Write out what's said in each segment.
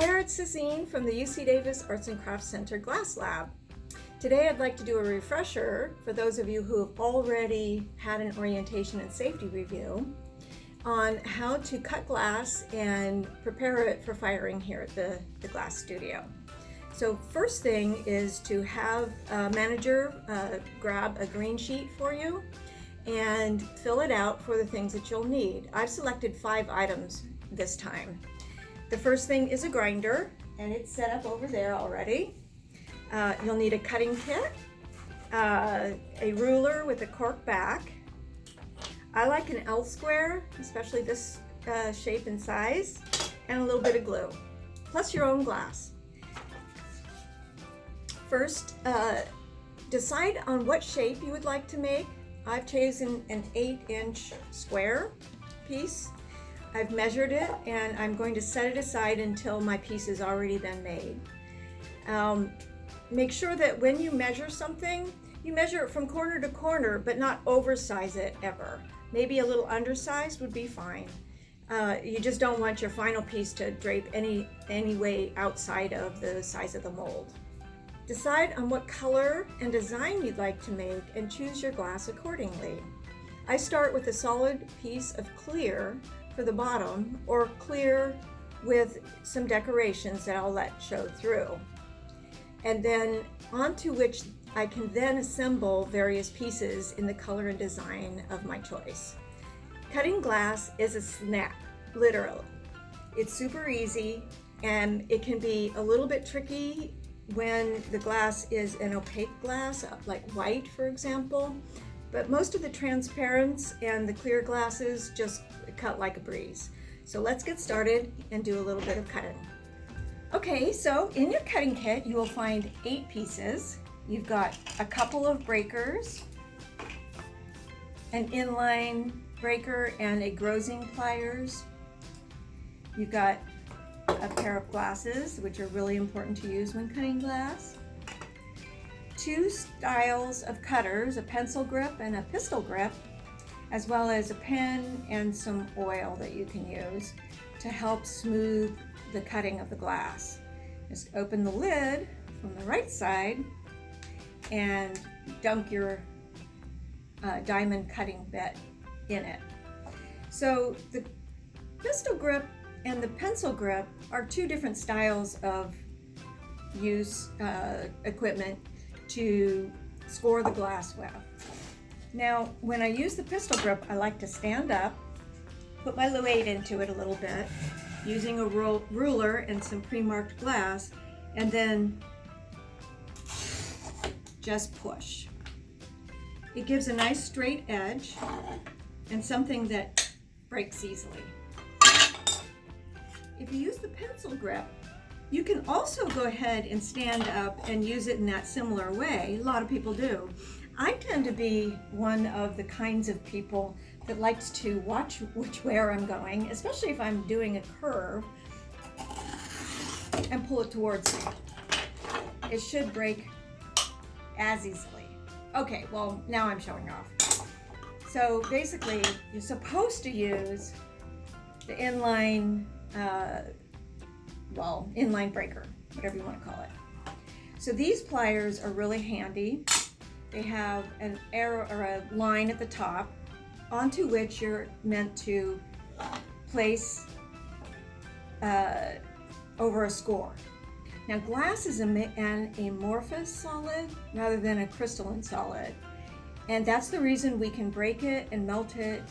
there, it's Suzanne from the UC Davis Arts and Crafts Center Glass Lab. Today I'd like to do a refresher for those of you who have already had an orientation and safety review on how to cut glass and prepare it for firing here at the glass studio. So first thing is to have a manager grab a green sheet for you and fill it out for the things that you'll need. I've selected 5 items this time. The first thing is a grinder, and it's set up over there already. You'll need a cutting kit, a ruler with a cork back. I like an L square, especially this shape and size, and a little bit of glue, plus your own glass. First, decide on what shape you would like to make. I've chosen an 8-inch square piece. I've measured it and I'm going to set it aside until my piece has already been made. Make sure that when you measure something, you measure it from corner to corner, but not oversize it ever. Maybe a little undersized would be fine. You just don't want your final piece to drape any way outside of the size of the mold. Decide on what color and design you'd like to make and choose your glass accordingly. I start with a solid piece of clear for the bottom, or clear with some decorations that I'll let show through. And then onto which I can then assemble various pieces in the color and design of my choice. Cutting glass is a snap, literally. It's super easy, and it can be a little bit tricky when the glass is an opaque glass, like white, for example. But most of the transparents and the clear glasses just cut like a breeze. So let's get started and do a little bit of cutting. Okay, so in your cutting kit, you will find 8 pieces. You've got a couple of breakers, an inline breaker, and a grozing pliers. You've got a pair of glasses, which are really important to use when cutting glass. 2 styles of cutters, a pencil grip and a pistol grip, as well as a pen and some oil that you can use to help smooth the cutting of the glass. Just open the lid from the right side and dunk your diamond cutting bit in it. So the pistol grip and the pencil grip are 2 different styles of use equipment to score the glass with. Now, when I use the pistol grip, I like to stand up, put my weight into it a little bit, using a ruler and some pre-marked glass, and then just push. It gives a nice straight edge and something that breaks easily. If you use the pencil grip, you can also go ahead and stand up and use it in that similar way. A lot of people do. I tend to be one of the kinds of people that likes to watch which way I'm going, especially if I'm doing a curve, and pull it towards me. It should break as easily. Okay, well, now I'm showing off. So basically, you're supposed to use the inline inline breaker, whatever you want to call it. So these pliers are really handy. They have an arrow or a line at the top onto which you're meant to place over a score. Now, glass is an amorphous solid rather than a crystalline solid, and that's the reason we can break it and melt it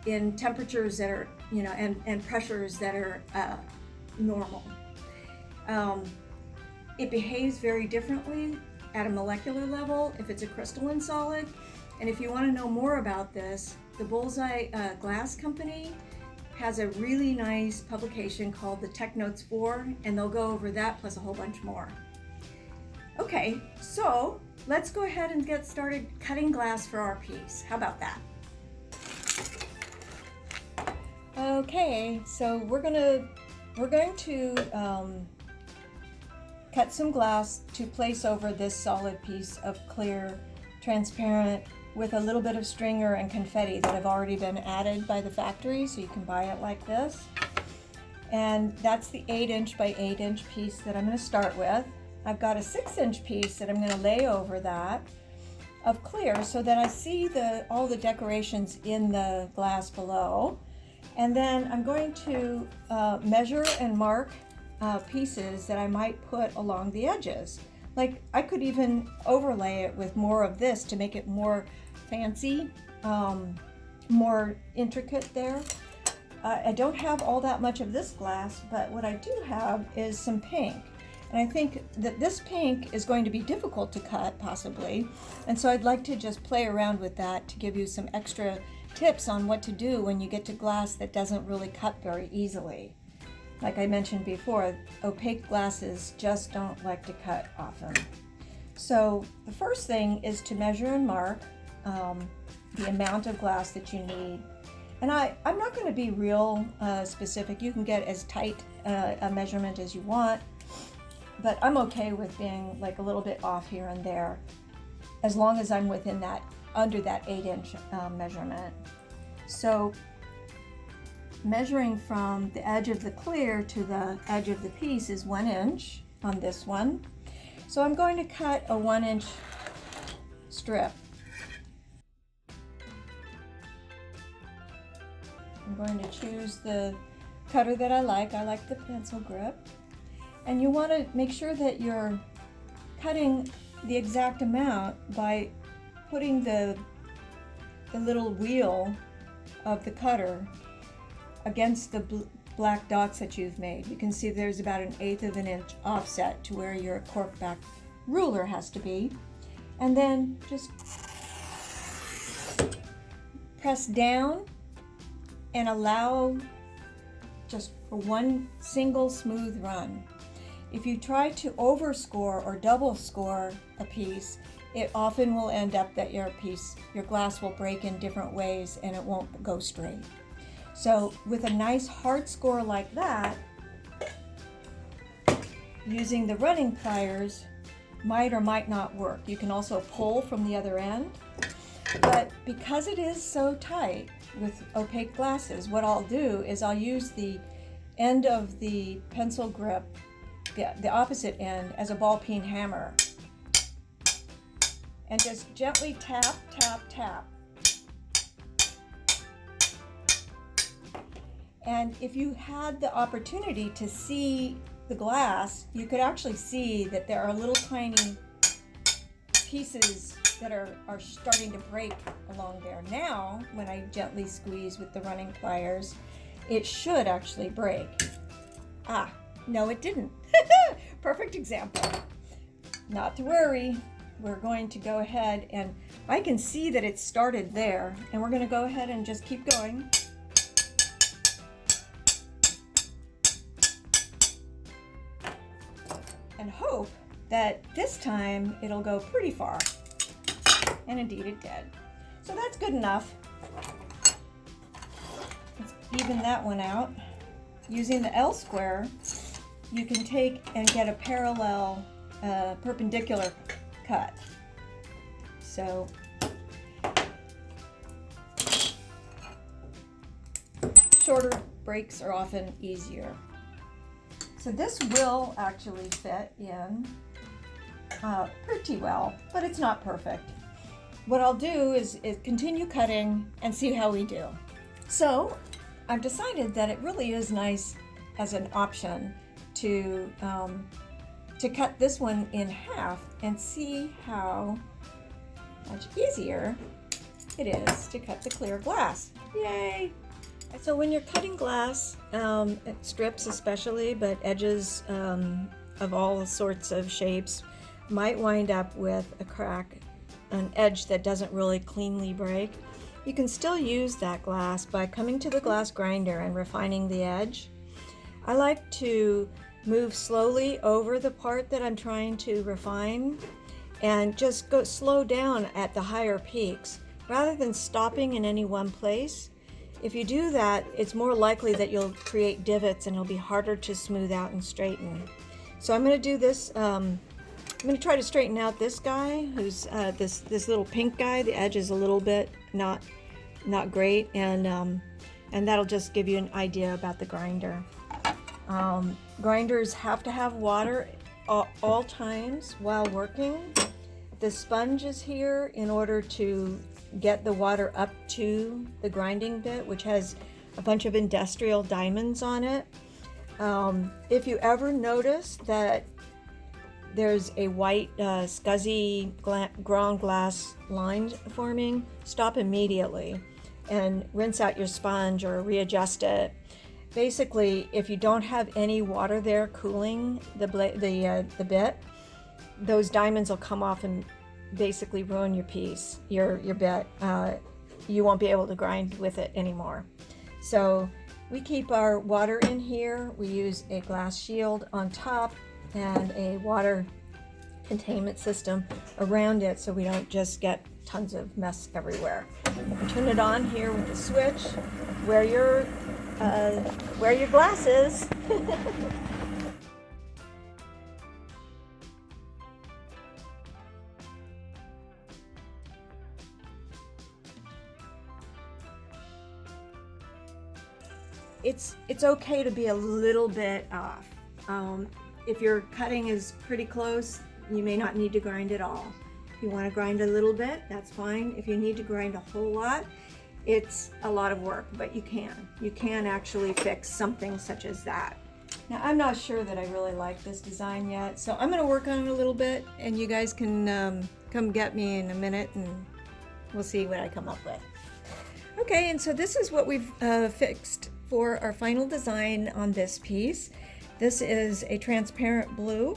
in temperatures that are, and pressures that are normal. It behaves very differently at a molecular level if it's a crystalline solid. And if you want to know more about this, the Bullseye Glass Company has a really nice publication called the Tech Notes 4, and they'll go over that plus a whole bunch more. Okay, so let's go ahead and get started cutting glass for our piece. How about that? Okay, so we're going to cut some glass to place over this solid piece of clear, transparent, with a little bit of stringer and confetti that have already been added by the factory, so you can buy it like this. And that's the 8" by 8" piece that I'm going to start with. I've got a 6" piece that I'm going to lay over that of clear so that I see all the decorations in the glass below. And then I'm going to measure and mark pieces that I might put along the edges. Like I could even overlay it with more of this to make it more fancy, more intricate there. I don't have all that much of this glass, but what I do have is some pink. And I think that this pink is going to be difficult to cut, possibly. And so I'd like to just play around with that to give you some extra tips on what to do when you get to glass that doesn't really cut very easily. Like I mentioned before, opaque glasses just don't like to cut often. So the first thing is to measure and mark the amount of glass that you need. And I'm not going to be real specific. You can get as tight a measurement as you want, but I'm okay with being like a little bit off here and there, as long as I'm within that, under that 8" measurement. So measuring from the edge of the clear to the edge of the piece is 1" on this one. So I'm going to cut a 1" strip. I'm going to choose the cutter that I like. I like the pencil grip. And you want to make sure that you're cutting the exact amount by putting the little wheel of the cutter against the black dots that you've made. You can see there's about 1/8 of an inch offset to where your cork back ruler has to be. And then just press down and allow just for one single smooth run. If you try to overscore or double score a piece, it often will end up that your glass will break in different ways and it won't go straight. So with a nice hard score like that, using the running pliers might or might not work. You can also pull from the other end, but because it is so tight with opaque glasses, what I'll do is I'll use the end of the pencil grip, the opposite end, as a ball peen hammer, and just gently tap, tap, tap. And if you had the opportunity to see the glass, you could actually see that there are little tiny pieces that are starting to break along there. Now, when I gently squeeze with the running pliers, it should actually break. Ah, no it didn't. Perfect example. Not to worry. We're going to go ahead, and I can see that it started there, and we're going to go ahead and just keep going. And hope that this time it'll go pretty far. And indeed it did. So that's good enough. Let's even that one out. Using the L square, you can take and get a parallel, perpendicular cut. So shorter breaks are often easier. So this will actually fit in pretty well, but it's not perfect. What I'll do is continue cutting and see how we do. So I've decided that it really is nice as an option to cut this one in half and see how much easier it is to cut the clear glass. Yay! So when you're cutting glass, strips especially, but edges of all sorts of shapes might wind up with a crack, an edge that doesn't really cleanly break. You can still use that glass by coming to the glass grinder and refining the edge. I like to move slowly over the part that I'm trying to refine and just slow down at the higher peaks rather than stopping in any one place. If you do that, it's more likely that you'll create divots and it'll be harder to smooth out and straighten. So I'm going to do this. I'm going to try to straighten out this guy, who's this little pink guy. The edge is a little bit not great, and that'll just give you an idea about the grinder. Grinders have to have water all times while working. The sponge is here in order to get the water up to the grinding bit, which has a bunch of industrial diamonds on it. If you ever notice that there's a white scuzzy ground glass line forming, stop immediately and rinse out your sponge or readjust it. Basically, if you don't have any water there cooling the bit, those diamonds will come off and basically ruin your piece, your bit. You won't be able to grind with it anymore. So we keep our water in here. We use a glass shield on top and a water containment system around it so we don't just get tons of mess everywhere. Turn it on here with the switch. Wear your glasses. It's okay to be a little bit off. If your cutting is pretty close, you may not need to grind at all. If you want to grind a little bit, that's fine. If you need to grind a whole lot, it's a lot of work, but you can. You can actually fix something such as that. Now, I'm not sure that I really like this design yet, so I'm going to work on it a little bit, and you guys can come get me in a minute, and we'll see what I come up with. Okay, and so this is what we've fixed for our final design on this piece. This is a transparent blue.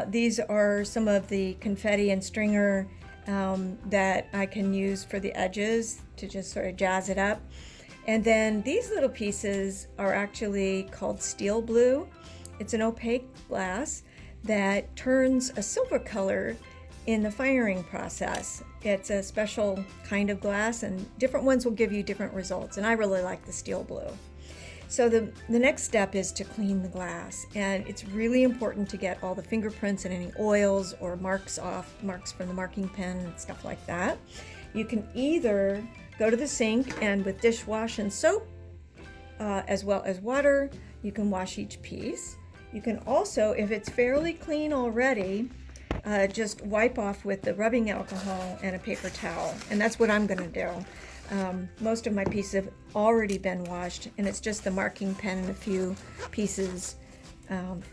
These are some of the confetti and stringer that I can use for the edges to just sort of jazz it up. And then these little pieces are actually called steel blue. It's an opaque glass that turns a silver color in the firing process. It's a special kind of glass, and different ones will give you different results, and I really like the steel blue. So the next step is to clean the glass, and it's really important to get all the fingerprints and any oils or marks off, marks from the marking pen and stuff like that. You can either go to the sink and with dishwash and soap, as well as water, you can wash each piece. You can also, if it's fairly clean already, just wipe off with the rubbing alcohol and a paper towel, and that's what I'm going to do. Most of my pieces have already been washed, and it's just the marking pen and a few pieces,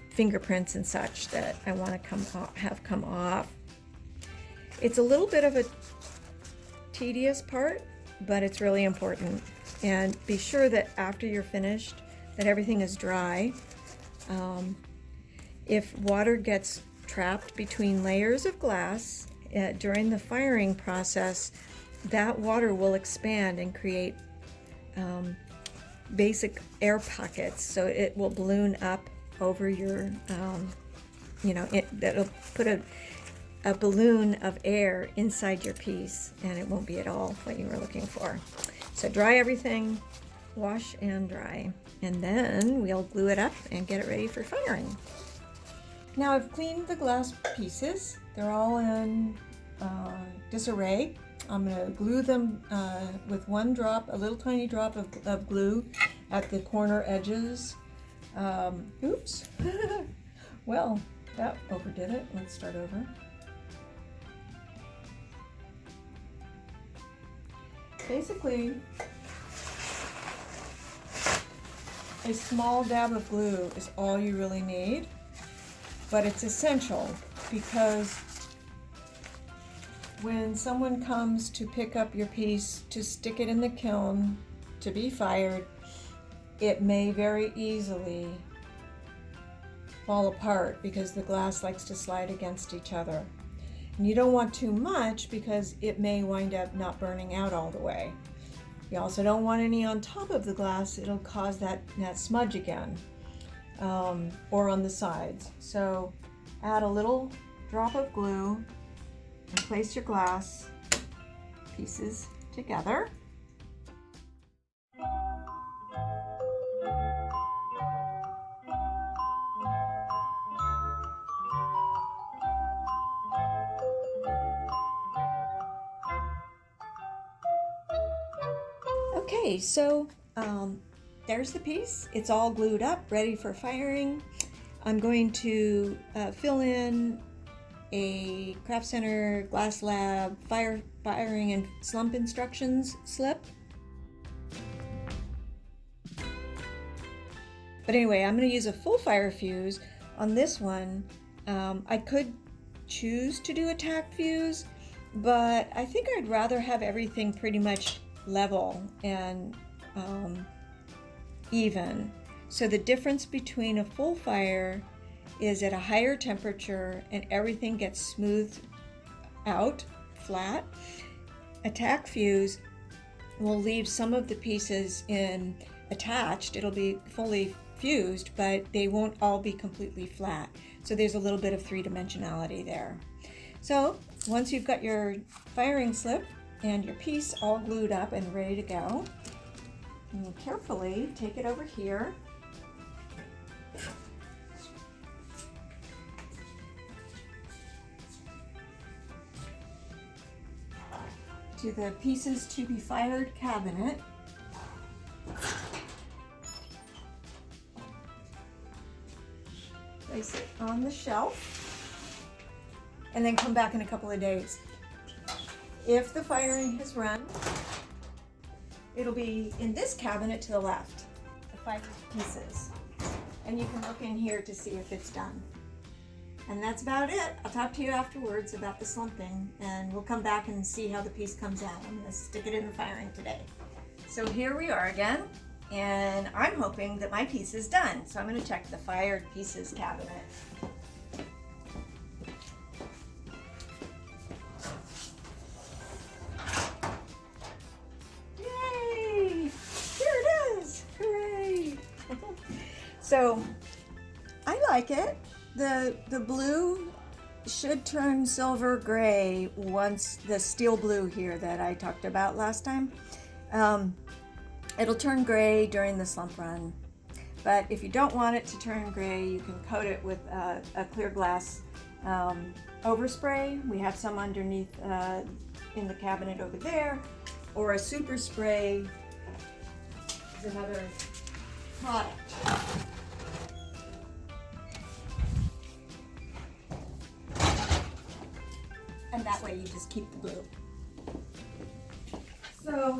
fingerprints and such that I want to have come off. It's a little bit of a tedious part, but it's really important. And be sure that after you're finished, that everything is dry. If water gets trapped between layers of glass during the firing process, that water will expand and create basic air pockets, so it will balloon up over your, that'll put a balloon of air inside your piece, and it won't be at all what you were looking for. So dry everything, wash and dry, and then we'll glue it up and get it ready for firing. Now I've cleaned the glass pieces. They're all in disarray. I'm going to glue them with one drop, a little tiny drop of glue at the corner edges. Oops. Well, that overdid it. Let's start over. Basically, a small dab of glue is all you really need, but it's essential because when someone comes to pick up your piece to stick it in the kiln to be fired, it may very easily fall apart because the glass likes to slide against each other. And you don't want too much because it may wind up not burning out all the way. You also don't want any on top of the glass. It'll cause that smudge again, or on the sides. So add a little drop of glue and place your glass pieces together. Okay, so there's the piece. It's all glued up, ready for firing. I'm going to fill in a Craft Center Glass Lab firing and slump instructions slip. But anyway, I'm going to use a full fire fuse on this one. I could choose to do a tack fuse, but I think I'd rather have everything pretty much level and even. So the difference between a full fire is at a higher temperature and everything gets smoothed out flat. A tack fuse will leave some of the pieces attached. It'll be fully fused, but they won't all be completely flat. So there's a little bit of three-dimensionality there. So once you've got your firing slip and your piece all glued up and ready to go, you carefully take it over here. To the pieces to be fired cabinet. Place it on the shelf and then come back in a couple of days. If the firing has run, it'll be in this cabinet to the left, the fired pieces. And you can look in here to see if it's done. And that's about it. I'll talk to you afterwards about the slumping, and we'll come back and see how the piece comes out. I'm gonna stick it in the firing today. So here we are again, and I'm hoping that my piece is done. So I'm gonna check the fired pieces cabinet. Yay! Here it is! Hooray! So I like it. The blue should turn silver gray once the steel blue here that I talked about last time. It'll turn gray during the slump run. But if you don't want it to turn gray, you can coat it with a clear glass overspray. We have some underneath in the cabinet over there, or a super spray is another product. And that way you just keep the blue. So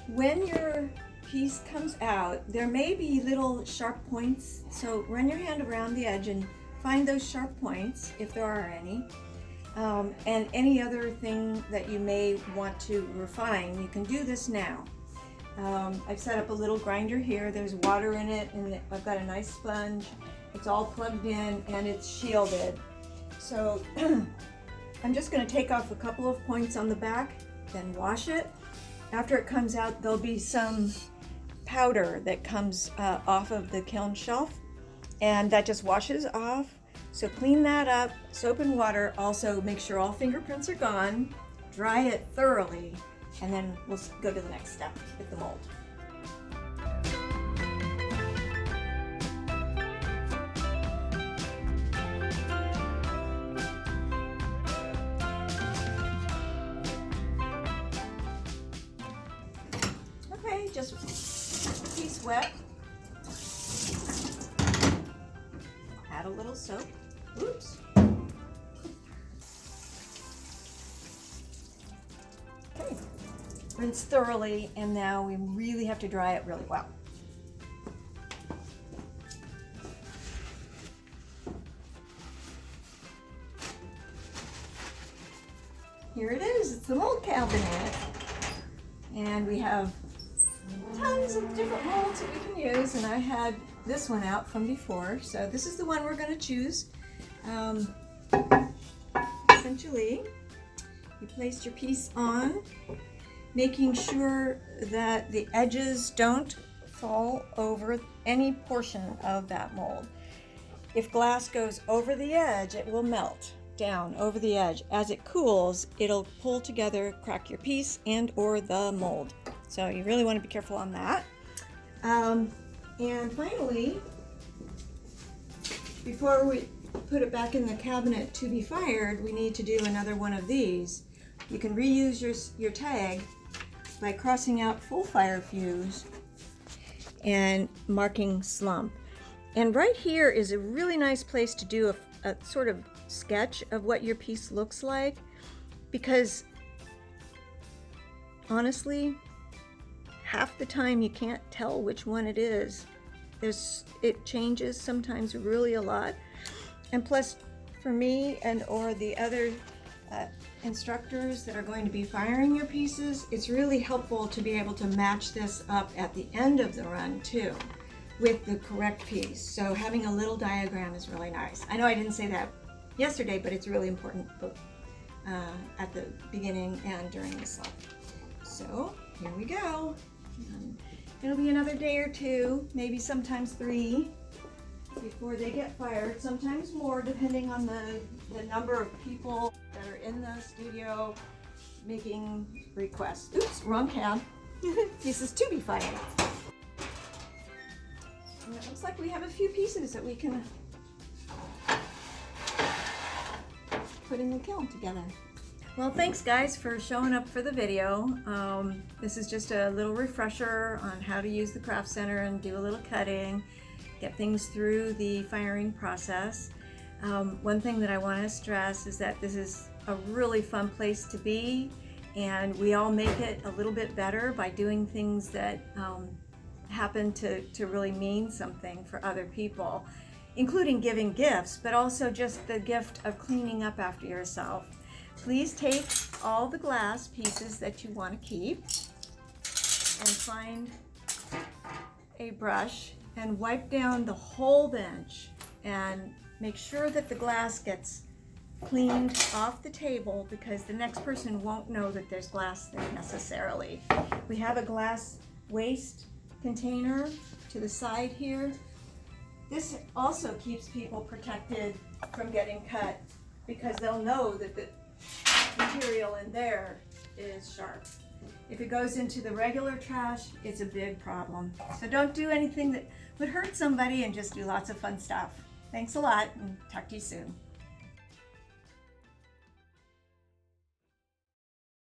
when your piece comes out, there may be little sharp points. So run your hand around the edge and find those sharp points, if there are any. And any other thing that you may want to refine, you can do this now. I've set up a little grinder here. There's water in it, and I've got a nice sponge. It's all plugged in and it's shielded. So I'm just going to take off a couple of points on the back, then wash it. After it comes out, there'll be some powder that comes off of the kiln shelf, and that just washes off. So clean that up, soap and water. Also make sure all fingerprints are gone, dry it thoroughly, and then we'll go to the next step with the mold. Okay, just a piece wet. Add a little soap. Oops. Okay, rinse thoroughly, and now we really have to dry it really well. Here it is, it's the mold cabinet. And we have tons of different molds that we can use, and I had this one out from before, so this is the one we're going to choose. Essentially, you place your piece on, making sure that the edges don't fall over any portion of that mold. If glass goes over the edge, it will melt down over the edge. As it cools, it'll pull together, crack your piece and or the mold. So you really want to be careful on that. And finally, before we put it back in the cabinet to be fired, we need to do another one of these. You can reuse your tag, by crossing out full fire fuse and marking slump. And right here is a really nice place to do a sort of sketch of what your piece looks like, because honestly, half the time you can't tell which one it is. It changes sometimes really a lot. And plus, for me and or the other instructors that are going to be firing your pieces, it's really helpful to be able to match this up at the end of the run too with the correct piece. So having a little diagram is really nice. I know I didn't say that yesterday, but it's really important both at the beginning and during the slump. So here we go. It'll be another day or two, maybe sometimes 3, before they get fired, sometimes more, depending on the number of people that are in the studio making requests. Oops, wrong cab. Pieces to be fired. And it looks like we have a few pieces that we can put in the kiln together. Well, thanks guys for showing up for the video. This is just a little refresher on how to use the craft center and do a little cutting, get things through the firing process. One thing that I want to stress is that this is a really fun place to be, and we all make it a little bit better by doing things that happen to really mean something for other people, including giving gifts, but also just the gift of cleaning up after yourself. Please take all the glass pieces that you want to keep and find a brush and wipe down the whole bench and make sure that the glass gets cleaned off the table, because the next person won't know that there's glass there necessarily. We have a glass waste container to the side here. This also keeps people protected from getting cut, because they'll know that the material in there is sharp. If it goes into the regular trash, it's a big problem. So don't do anything that would hurt somebody, and just do lots of fun stuff. Thanks a lot, and talk to you soon.